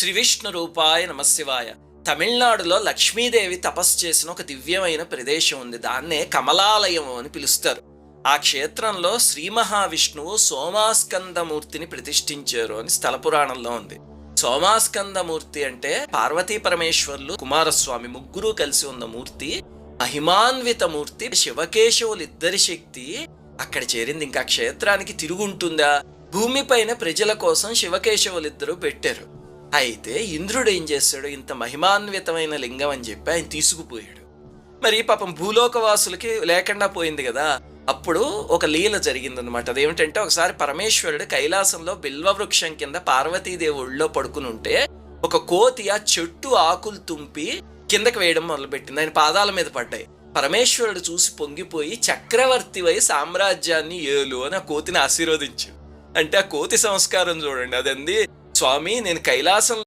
శ్రీ విష్ణు రూపాయ నమశివాయ. తమిళనాడులో లక్ష్మీదేవి తపస్సు చేసిన ఒక దివ్యమైన ప్రదేశం ఉంది. దాన్నే కమలాలయం అని పిలుస్తారు. ఆ క్షేత్రంలో శ్రీ మహావిష్ణువు సోమాస్కందమూర్తిని ప్రతిష్ఠించారు అని స్థల పురాణంలో ఉంది. సోమాస్కందమూర్తి అంటే పార్వతీ పరమేశ్వర్లు కుమారస్వామి ముగ్గురు కలిసి ఉన్న మూర్తి. మహిమాన్విత మూర్తి. శివకేశవులిద్దరి శక్తి అక్కడ చేరింది. ఇంకా క్షేత్రానికి తిరుగుంటుందా? భూమిపైన ప్రజల కోసం శివకేశవులిద్దరూ పెట్టారు. అయితే ఇంద్రుడు ఏం చేశాడు? ఇంత మహిమాన్వితమైన లింగం అని చెప్పి ఆయన తీసుకుపోయాడు. మరి పాపం భూలోకవాసులకి లేకుండా పోయింది కదా. అప్పుడు ఒక లీల జరిగిందనమాట. అదేమిటంటే ఒకసారి పరమేశ్వరుడు కైలాసంలో బిల్వవృక్షం కింద పార్వతీదేవి ఒళ్ళో పడుకుని ఉంటే ఒక కోతి ఆ చెట్టు ఆకులు తుంపి కిందకి వేయడం మొదలుపెట్టింది. ఆయన పాదాల మీద పడ్డాయి. పరమేశ్వరుడు చూసి పొంగిపోయి చక్రవర్తివై సామ్రాజ్యాన్ని ఏలు అని ఆ కోతిని ఆశీర్వదించు. అంటే ఆ కోతి సంస్కారం చూడండి. అదంది, స్వామి నేను కైలాసం